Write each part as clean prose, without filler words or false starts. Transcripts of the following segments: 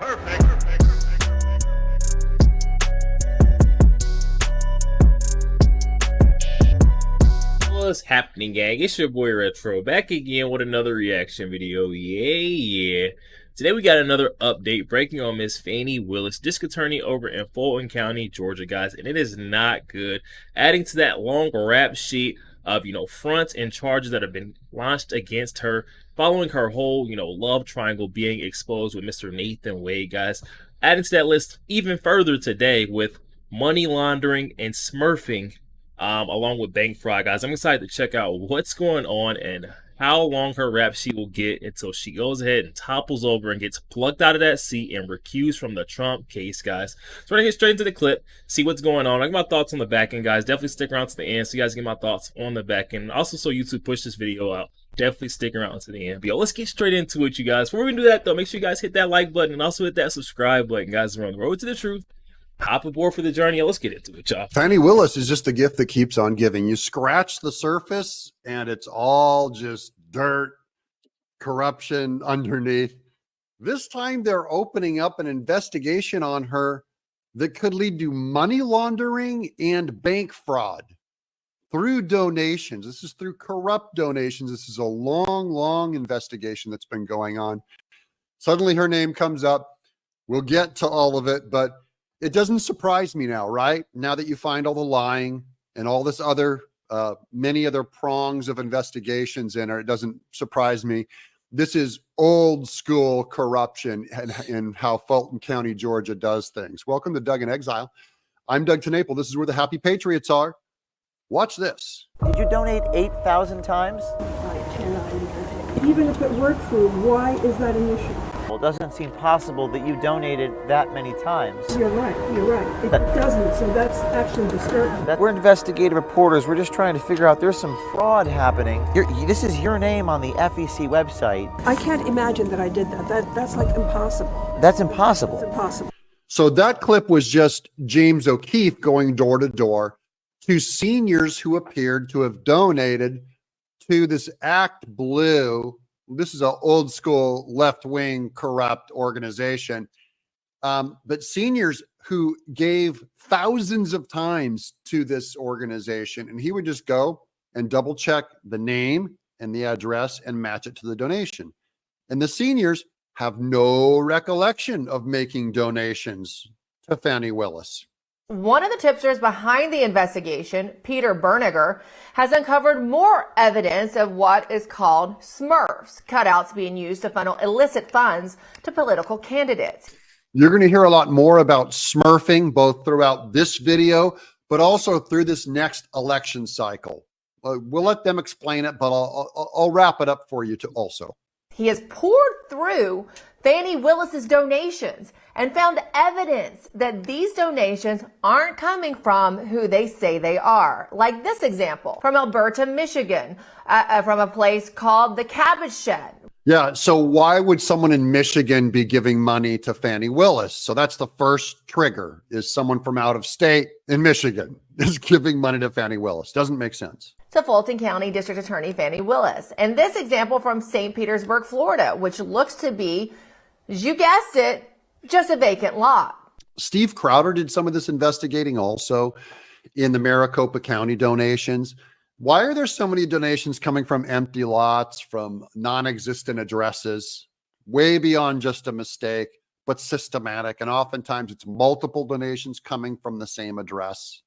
What's happening, gang? It's your boy Retro back again with another reaction video. Yeah. Today we got another update breaking on Miss Fani Willis, district attorney over in Fulton County, Georgia, guys, and it is not good. Adding to that long rap sheet of fronts and charges that have been launched against her, following her whole love triangle being exposed with Mr. Nathan Wade, guys. Adding to that list even further today with money laundering and smurfing, along with bank fraud, guys. I'm excited to check out what's going on and how long her rap sheet will get until she goes ahead and topples over and gets plucked out of that seat and recused from the Trump case, guys. So we're gonna get straight into the clip, see what's going on. I got my thoughts on the back end, guys. Definitely stick around to the end so you guys get my thoughts on the back end. Also, so YouTube push this video out, definitely stick around to the end. But yo, let's get straight into it, you guys. Before we do that, though, make sure you guys hit that like button and also hit that subscribe button, guys. We're on the road to the truth. Hop aboard for the journey. Let's get into it, y'all. Fani Willis is just the gift that keeps on giving. You scratch the surface and it's all just dirt, corruption underneath. This time they're opening up an investigation on her that could lead to money laundering and bank fraud through donations. This is through corrupt donations. This is a long, long investigation that's been going on. Suddenly her name comes up. We'll get to all of it, but it doesn't surprise me now, right? Now that you find all the lying and all this other, many other prongs of investigations in her, it doesn't surprise me. This is old school corruption and how Fulton County, Georgia does things. Welcome to Doug in Exile. I'm Doug TeNapel. This is where the happy patriots are. Watch this. Did you donate 8,000 times? I cannot. Even if it were true, why is that an issue? Well, it doesn't seem possible that you donated that many times. You're right. It doesn't, so that's actually disturbing. We're investigative reporters. We're just trying to figure out there's some fraud happening. This is your name on the FEC website. I can't imagine that I did that. That's like impossible. That's impossible. It's impossible. So that clip was just James O'Keefe going door to door to seniors who appeared to have donated to this Act Blue. This is an old school left-wing corrupt organization. But seniors who gave thousands of times to this organization, and he would just go and double check the name and the address and match it to the donation. And the seniors have no recollection of making donations to Fani Willis. One of the tipsters behind the investigation, Peter Berniger, has uncovered more evidence of what is called smurfs, cutouts being used to funnel illicit funds to political candidates. You're going to hear a lot more about smurfing, both throughout this video, but also through this next election cycle. We'll let them explain it, but I'll wrap it up for you too also. He has poured through Fani Willis's donations and found evidence that these donations aren't coming from who they say they are. Like this example from Alberta, Michigan, from a place called the Cabbage Shed. Yeah, so why would someone in Michigan be giving money to Fani Willis? So that's the first trigger, is someone from out of state in Michigan is giving money to Fani Willis. Doesn't make sense. To Fulton County District Attorney Fani Willis. And this example from St. Petersburg, Florida, which looks to be, as you guessed it, just a vacant lot. Steve Crowder did some of this investigating also in the Maricopa County donations. Why are there so many donations coming from empty lots, from non-existent addresses, way beyond just a mistake, but systematic? And oftentimes it's multiple donations coming from the same address.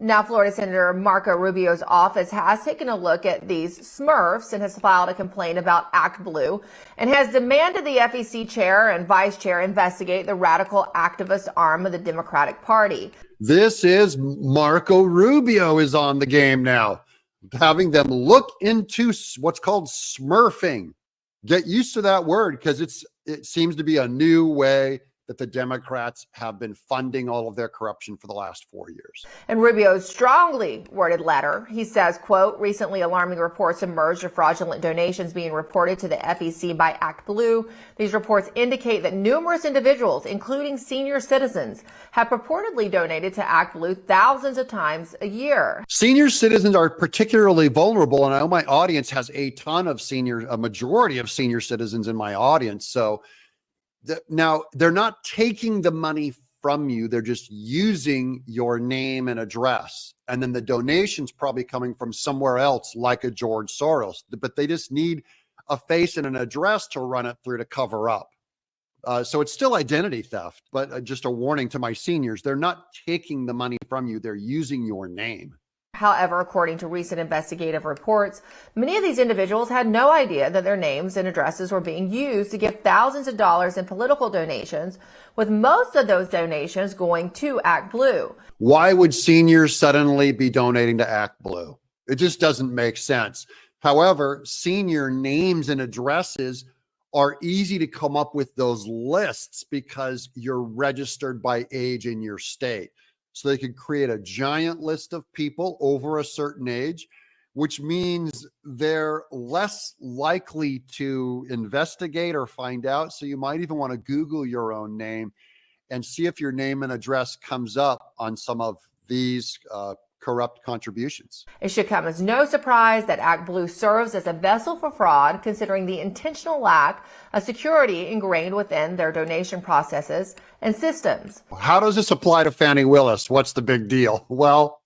Now, Florida Senator Marco Rubio's office has taken a look at these smurfs and has filed a complaint about Act Blue and has demanded the FEC chair and vice chair investigate the radical activist arm of the Democratic Party. This is Marco Rubio is on the game now, having them look into what's called smurfing. Get used to that word, because it seems to be a new way that the Democrats have been funding all of their corruption for the last 4 years. In Rubio's strongly worded letter, he says, quote, recently alarming reports emerged of fraudulent donations being reported to the FEC by Act Blue. These reports indicate that numerous individuals, including senior citizens, have purportedly donated to Act Blue thousands of times a year. Senior citizens are particularly vulnerable, and I know my audience has a majority of senior citizens in my audience. So Now, they're not taking the money from you. They're just using your name and address. And then the donation's probably coming from somewhere else, like a George Soros. But they just need a face and an address to run it through to cover up. So it's still identity theft, but just a warning to my seniors, they're not taking the money from you. They're using your name. However, according to recent investigative reports, many of these individuals had no idea that their names and addresses were being used to give thousands of dollars in political donations, with most of those donations going to Act Blue. Why would seniors suddenly be donating to Act Blue? It just doesn't make sense. However, senior names and addresses are easy to come up with those lists because you're registered by age in your state. So they could create a giant list of people over a certain age, which means they're less likely to investigate or find out. So you might even want to Google your own name and see if your name and address comes up on some of these corrupt contributions. It should come as no surprise that Act Blue serves as a vessel for fraud, considering the intentional lack of security ingrained within their donation processes and systems. How does this apply to Fani Willis? What's the big deal? Well,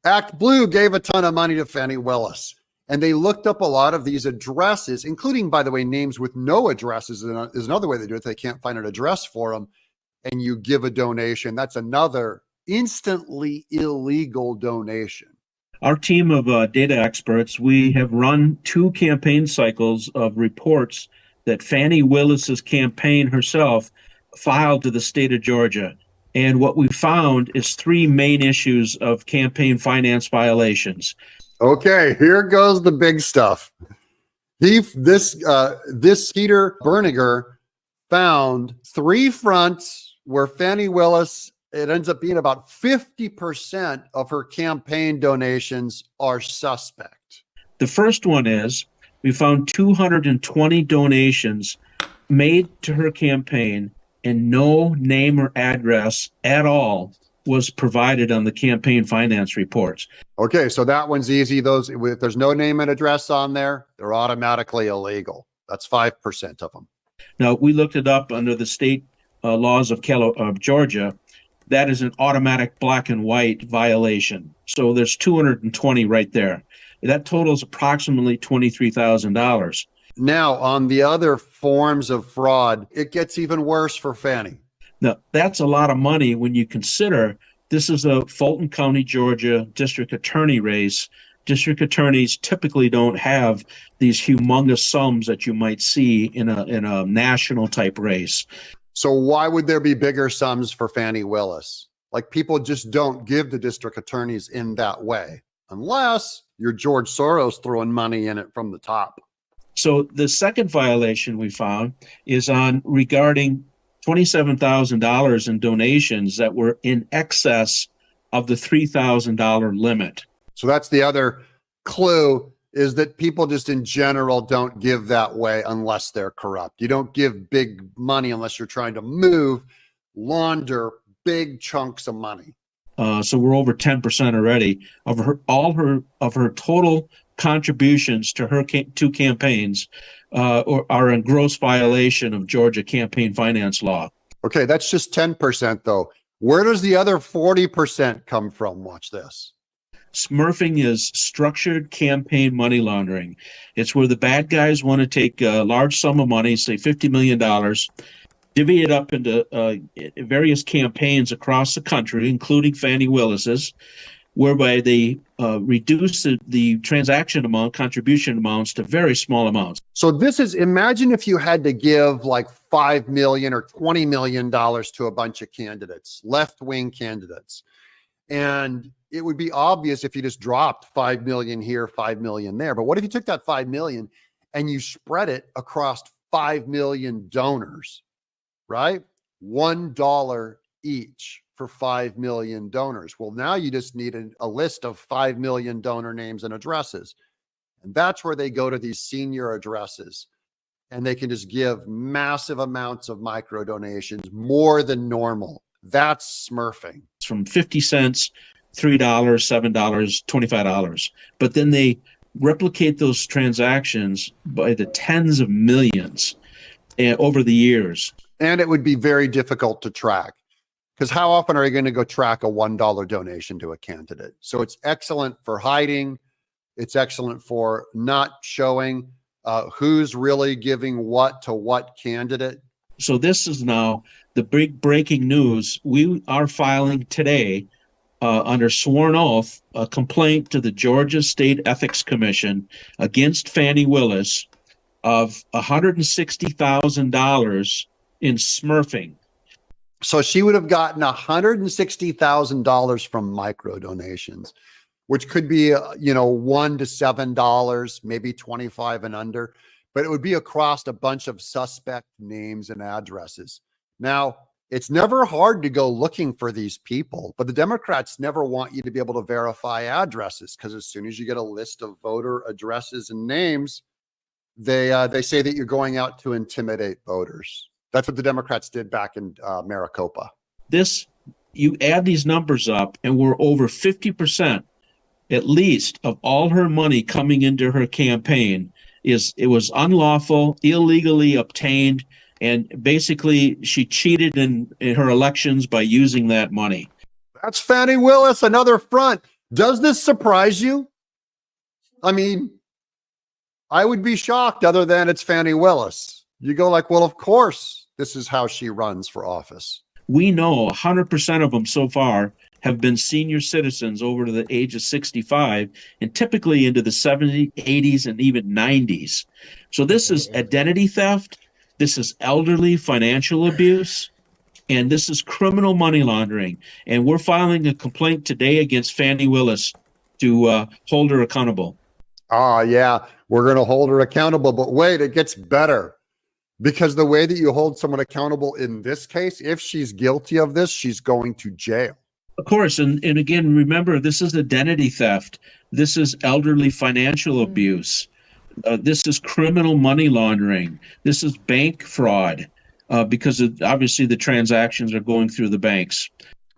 Act Blue gave a ton of money to Fani Willis, and they looked up a lot of these addresses, including, by the way, names with no addresses is another way they do it. They can't find an address for them, and you give a donation. That's another instantly illegal donation. Our team of data experts, we have run 2 campaign cycles of reports that Fani Willis's campaign herself filed to the state of Georgia. And what we found is 3 main issues of campaign finance violations. Okay, here goes the big stuff. This Peter Berniger found 3 fronts where Fani Willis, it ends up being about 50% of her campaign donations are suspect. The first one is we found 220 donations made to her campaign, and no name or address at all was provided on the campaign finance reports. Okay, so that one's easy. Those, if there's no name and address on there, they're automatically illegal. That's 5% of them. Now, we looked it up under the state laws of Georgia. That is an automatic black and white violation. So there's 220 right there. That totals approximately $23,000. Now, on the other forms of fraud, it gets even worse for Fani. Now, that's a lot of money when you consider this is a Fulton County, Georgia district attorney race. District attorneys typically don't have these humongous sums that you might see in a national type race. So why would there be bigger sums for Fani Willis? Like, people just don't give to district attorneys in that way, unless you're George Soros throwing money in it from the top. So the second violation we found is on regarding $27,000 in donations that were in excess of the $3,000 limit. So that's the other clue, is that people just in general don't give that way unless they're corrupt. You don't give big money unless you're trying to launder big chunks of money. So we're over 10% already of her total contributions to her 2 campaigns are in gross violation of Georgia campaign finance law. Okay, that's just 10% though. Where does the other 40% come from? Watch this. Smurfing is structured campaign money laundering. It's where the bad guys want to take a large sum of money, say $50 million, divvy it up into various campaigns across the country, including Fani Willis's, whereby they reduce the transaction amount, contribution amounts to very small amounts. So this is, imagine if you had to give like $5 million or $20 million to a bunch of candidates, left-wing candidates. And it would be obvious if you just dropped 5 million here, 5 million there. But what if you took that 5 million and you spread it across 5 million donors, right? $1 each for 5 million donors. Well, now you just need a list of 5 million donor names and addresses. And that's where they go to these senior addresses, and they can just give massive amounts of micro donations, more than normal. That's smurfing. It's from 50 cents, $3, $7, $25. But then they replicate those transactions by the tens of millions. over the years. And it would be very difficult to track, because how often are you going to go track a $1 donation to a candidate? So it's excellent for hiding. It's excellent for not showing who's really giving what to what candidate. So this is now the big breaking news. We are filing today under sworn oath a complaint to the Georgia State Ethics Commission against Fani Willis of $160,000 in smurfing. So she would have gotten $160,000 from micro donations, which could be, $1 to $7, maybe 25 and under, but it would be across a bunch of suspect names and addresses. Now, it's never hard to go looking for these people, but the Democrats never want you to be able to verify addresses, because as soon as you get a list of voter addresses and names, they say that you're going out to intimidate voters. That's what the Democrats did back in Maricopa. You add these numbers up, and we're over 50%, at least, of all her money coming into her campaign it was unlawful, illegally obtained, and basically she cheated in her elections by using that money. That's Fani Willis, another front. Does this surprise you? I mean, I would be shocked, other than it's Fani Willis. You go like, well, of course, this is how she runs for office. We know 100% of them so far have been senior citizens over to the age of 65, and typically into the 70s, 80s, and even 90s. So this is identity theft. This is elderly financial abuse, and this is criminal money laundering. And we're filing a complaint today against Fani Willis to hold her accountable. Yeah, we're going to hold her accountable. But wait, it gets better. Because the way that you hold someone accountable in this case, if she's guilty of this, she's going to jail. Of course. And again, remember, this is identity theft. This is elderly financial abuse. This is criminal money laundering. This is bank fraud, because obviously the transactions are going through the banks.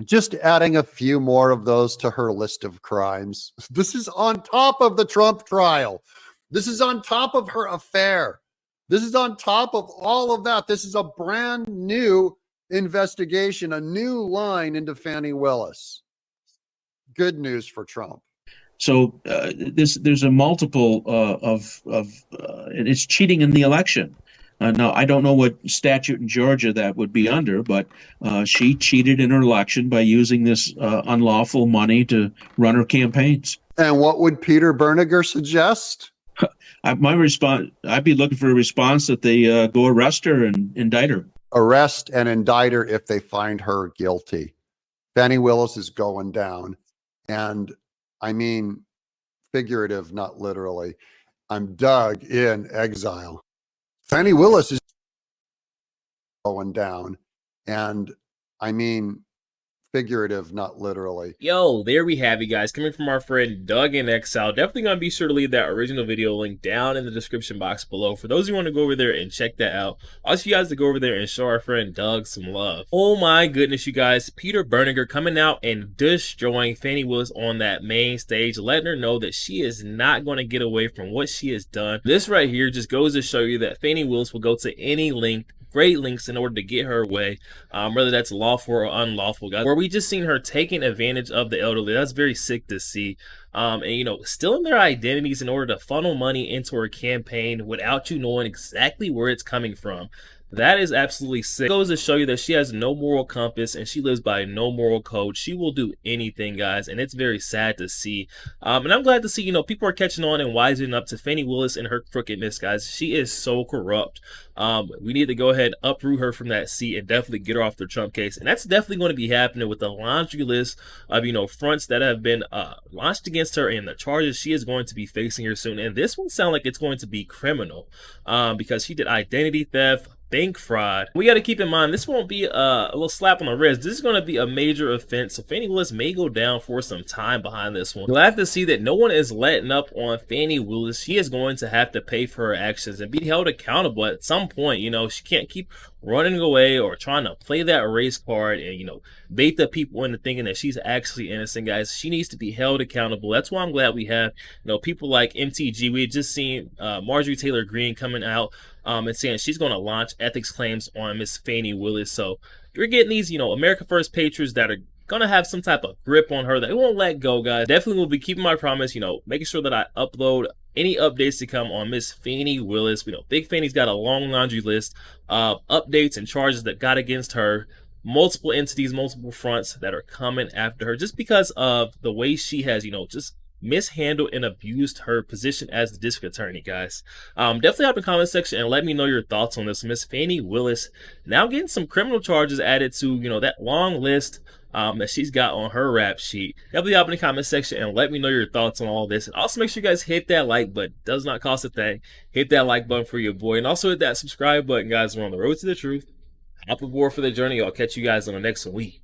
Just adding a few more of those to her list of crimes. This is on top of the Trump trial. This is on top of her affair. This is on top of all of that. This is a brand new investigation, a new line into Fani Willis. Good news for Trump. So there's a multiple it's cheating in the election. Now, I don't know what statute in Georgia that would be under, but she cheated in her election by using this unlawful money to run her campaigns. And what would Peter Berniger suggest? My response, I'd be looking for a response that they go arrest her and indict her. Arrest and indict her if they find her guilty. Fani Willis is going down. And I mean, figurative, not literally. I'm dug in exile. Fani Willis is going down. And I mean, figurative, not literally. Yo, there we have it, guys. Coming from our friend Doug in Exile. Definitely going to be sure to leave that original video link down in the description box below for those who want to go over there and check that out. Also, you guys to go over there and show our friend Doug some love. Oh my goodness, you guys. Peter Berniger coming out and destroying Fani Willis on that main stage, letting her know that she is not going to get away from what she has done. This right here just goes to show you that Fani Willis will go to any length, great lengths, in order to get her way, whether that's lawful or unlawful, guys. Where we just seen her taking advantage of the elderly. That's very sick to see. And stealing their identities in order to funnel money into her campaign without you knowing exactly where it's coming from. That is absolutely sick. It goes to show you that she has no moral compass and she lives by no moral code. She will do anything, guys, and it's very sad to see. And I'm glad to see, people are catching on and wising up to Fani Willis and her crookedness, guys. She is so corrupt. We need to go ahead and uproot her from that seat and definitely get her off the Trump case. And that's definitely going to be happening with the laundry list of, fronts that have been launched against her and the charges she is going to be facing here soon. And this one sounds like it's going to be criminal because she did identity theft, bank fraud. We got to keep in mind, this won't be a little slap on the wrist. This is going to be a major offense. So Fani Willis may go down for some time behind this one. Glad to see that no one is letting up on Fani Willis. She is going to have to pay for her actions and be held accountable at some point. She can't keep running away or trying to play that race card and, bait the people into thinking that she's actually innocent, guys. She needs to be held accountable. That's why I'm glad we have, people like MTG. We had just seen Marjorie Taylor Greene coming out and saying she's going to launch ethics claims on Miss Fani Willis. So you're getting these, America First patriots that are gonna have some type of grip on her. They won't let go, guys. Definitely will be keeping my promise, making sure that I upload any updates to come on Miss Fani Willis. Big Fani's got a long laundry list of updates and charges that got against her. Multiple entities, multiple fronts that are coming after her just because of the way she has, just mishandled and abused her position as the district attorney, guys. Definitely up in the comment section and let me know your thoughts on this. Miss Fani Willis now getting some criminal charges added to, that long list that she's got on her rap sheet. Definitely up in the comment section and let me know your thoughts on all this. And also make sure you guys hit that like button. It does not cost a thing. Hit that like button for your boy. And also hit that subscribe button, guys. We're on the road to the truth. Hop aboard for the journey. I'll catch you guys on the next week.